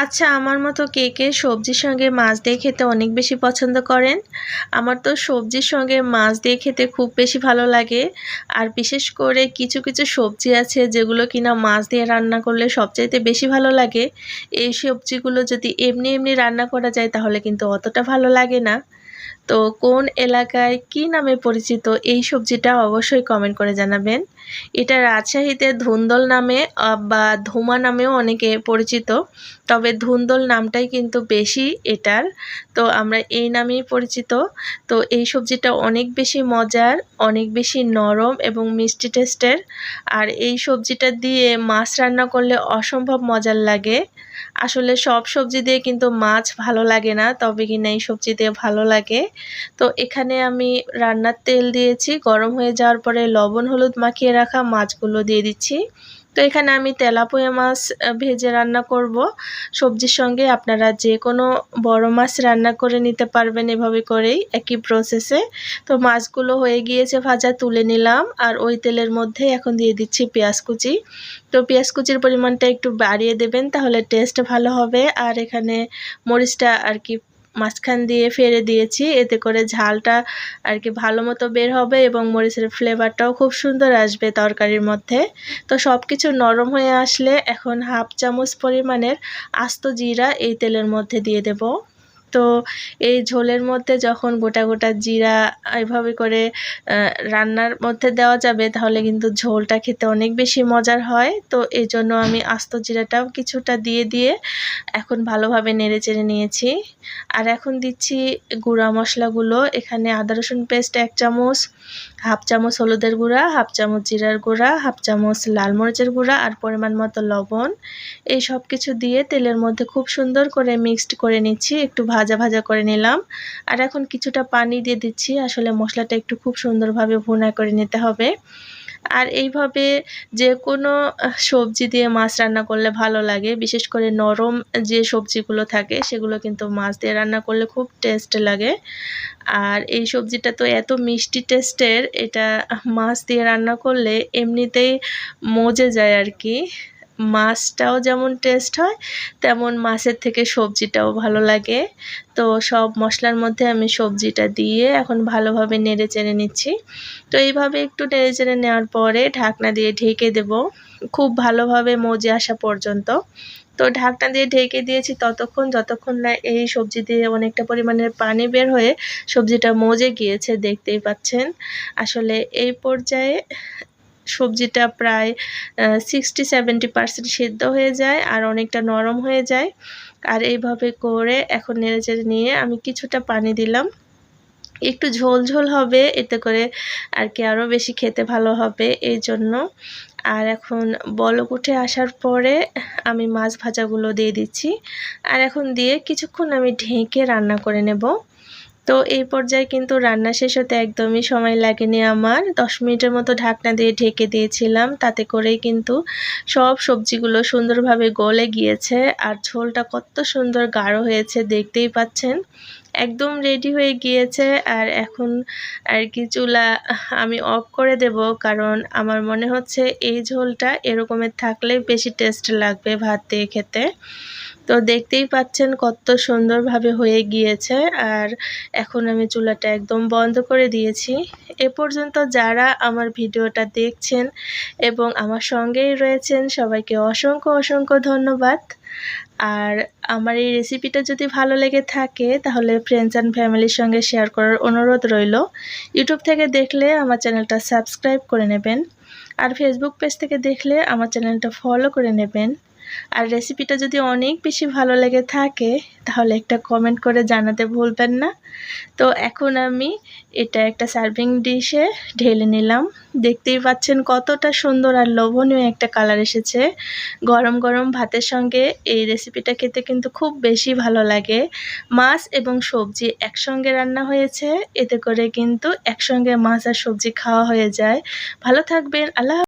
আচ্ছা, আমার মতো কে, কে সবজির সঙ্গে মাছ দিয়ে খেতে অনেক বেশি পছন্দ করেন? আমার তো সবজির সঙ্গে মাছ দিয়ে খেতে খুব বেশি ভালো লাগে। আর বিশেষ করে কিছু, কিছু সবজি আছে যেগুলো কিনা মাছ দিয়ে রান্না করলে সবচাইতে বেশি ভালো লাগে। এই সবজিগুলো যদি এমনি, এমনি রান্না করা যায় তাহলে কিন্তু অতটা ভালো লাগে না। তো কোন এলাকায় কি নামে পরিচিত এই সবজিটা অবশ্যই কমেন্ট করে জানাবেন। এটা রাজশাহীতে ধুন্দল নামে বা ধুমা নামেও অনেকে পরিচিত। তবে ধুন্দল নামটাই কিন্তু বেশি এটার। তো আমরা এই নামেই পরিচিত। তো এই সবজিটা অনেক বেশি মজার, অনেক বেশি নরম এবং মিষ্টি টেস্টের। আর এই সবজিটা দিয়ে মাছ রান্না করলে অসম্ভব মজার লাগে। আসলে সব সবজি দিয়ে কিন্তু মাছ ভালো লাগে না, তবে কিনা এই সবজি দিয়ে ভালো লাগে। তো এখানে আমি রান্নার তেল দিয়েছি, গরম হয়ে যাওয়ার পরে লবণ হলুদ মাখিয়ে রাখা মাছগুলো দিয়ে দিচ্ছি। তো এখানে আমি তেলাপিয়া মাছ ভেজে রান্না করব সবজির সঙ্গে। আপনারা যে কোনো বড় মাছ রান্না করে নিতে পারবেন এভাবে করেই, একই প্রসেসে। তো মাছগুলো হয়ে গিয়েছে ভাজা, তুলে নিলাম। আর ওই তেলের মধ্যে এখন দিয়ে দিচ্ছি পেঁয়াজ কুচি। তো পেঁয়াজ কুচির পরিমাণটা একটু বাড়িয়ে দেবেন, তাহলে টেস্ট ভালো হবে। আর এখানে মরিচটা আর কি মাঝখান দিয়ে ফেলে দিয়েছি, এতে করে ঝালটা আর কি ভালো মতো বের হবে এবং মরিচের ফ্লেভারটাও খুব সুন্দর আসবে তরকারির মধ্যে। তো সব কিছু নরম হয়ে আসলে এখন হাফ চামচ পরিমাণের আস্ত জিরা এই তেলের মধ্যে দিয়ে দেব। তো এই ঝোলের মধ্যে যখন গোটা গোটা জিরা এভাবে করে রান্নার মধ্যে দেওয়া যাবে তাহলে কিন্তু ঝোলটা খেতে অনেক বেশি মজার হয়। তো এই জন্য আমি আস্ত জিরাটাও কিছুটা দিয়ে এখন ভালোভাবে নেড়েচেড়ে নিয়েছি। আর এখন দিচ্ছি গুঁড়া মশলাগুলো। এখানে আদা রসুন পেস্ট 1 চামচ, হাফ চামচ হলুদের গুঁড়া, হাফ চামচ জিরার গুঁড়া, হাফ চামচ লাল মরিচের গুঁড়া আর পরিমাণ মতো লবণ। এই সব কিছু দিয়ে তেলের মধ্যে খুব সুন্দর করে মিক্সড করে নিচ্ছি, একটু ভাজা ভাজা করে নিলাম। আর এখন কিছুটা পানি দিয়ে দিচ্ছি, আসলে মশলাটা একটু খুব সুন্দরভাবে ভুনা করে নিতে হবে। আর এইভাবে যে কোনো সবজি দিয়ে মাছ রান্না করলে ভালো লাগে। বিশেষ করে নরম যে সবজিগুলো থাকে সেগুলো কিন্তু মাছ দিয়ে রান্না করলে খুব টেস্ট লাগে। আর এই সবজিটা তো এত মিষ্টি টেস্টের, এটা মাছ দিয়ে রান্না করলে এমনিতেই মজে যায় আর কি। মাছটাও যেমন টেস্ট হয়, তেমন মাছের থেকে সবজিটাও ভালো লাগে। তো সব মশলার মধ্যে আমি সবজিটা দিয়ে এখন ভালোভাবে নেড়েচেড়ে নিচ্ছি। তো এইভাবে একটু নেড়েচেড়ে নেওয়ার পরে ঢাকনা দিয়ে ঢেকে দেব খুব ভালোভাবে মজে আসা পর্যন্ত। তো ঢাকনা দিয়ে ঢেকে দিয়েছি ততক্ষণ যতক্ষণ না এই সবজি দিয়ে অনেকটা পরিমাণের পানি বের হয়ে সবজিটা মজে গিয়েছে, দেখতেই পাচ্ছেন। আসলে এই পর্যায়ে সবজিটা প্রায় 60-70% সিদ্ধ হয়ে যায় আর অনেকটা নরম হয়ে যায়। আর এইভাবে করে এখন নেড়েচেড়ে নিয়ে আমি কিছুটা পানি দিলাম। একটু ঝোল ঝোল হবে, এতে করে আর কি আরও বেশি খেতে ভালো হবে এই জন্য। আর এখন বলক উঠে আসার পরে আমি মাছ ভাজাগুলো দিয়ে দিচ্ছি। আর এখন দিয়ে কিছুক্ষণ আমি ঢেকে রান্না করে নেব। তো এই পর্যায়ে কিন্তু রান্না শেষ হতে একদমই সময় লাগেনি আমার। 10 মিনিটের মতো ঢাকনা দিয়ে ঢেকে দিয়েছিলাম, তাতে করেই কিন্তু সব সবজিগুলো সুন্দরভাবে গলে গিয়েছে আর ঝোলটা কত সুন্দর গাঢ় হয়েছে দেখতেই পাচ্ছেন। একদম রেডি হয়ে গিয়েছে। আর এখন আর কি চুলা আমি অফ করে দেব, কারণ আমার মনে হচ্ছে এই ঝোলটা এরকমের থাকলে বেশি টেস্ট লাগবে ভাত দিয়ে খেতে। তো দেখতেই পাচ্ছেন কত সুন্দরভাবে হয়ে গিয়েছে। আর এখন আমি চুলাটা একদম বন্ধ করে দিয়েছি। এ পর্যন্ত যারা আমার ভিডিওটা দেখছেন এবং আমার সঙ্গেই রয়েছেন সবাইকে অসংখ্য অসংখ্য ধন্যবাদ। আর আমার এই রেসিপিটা যদি ভালো লেগে থাকে তাহলে ফ্রেন্ডস অ্যান্ড ফ্যামিলির সঙ্গে শেয়ার করার অনুরোধ রইল। ইউটিউব থেকে দেখলে আমার চ্যানেলটা সাবস্ক্রাইব করে নেবেন। আর ফেসবুক পেজ থেকে দেখলে আমার চ্যানেলটা ফলো করে নেবেন। আর রেসিপিটা যদি অনেক বেশি ভালো লেগে থাকে তাহলে একটা কমেন্ট করে জানাতে ভুলবেন না। তো এখন আমি এটা একটা সার্ভিং ডিশে ঢেলে নিলাম। দেখতেই পাচ্ছেন কতটা সুন্দর আর লোভনীয় একটা কালার এসেছে। গরম গরম ভাতের সঙ্গে এই রেসিপিটা খেতে কিন্তু খুব বেশি ভালো লাগে। মাছ এবং সবজি একসঙ্গে রান্না হয়েছে, এতে করে কিন্তু একসঙ্গে মাছ আর সবজি খাওয়া হয়ে যায়। ভালো থাকবেন। আল্লাহ।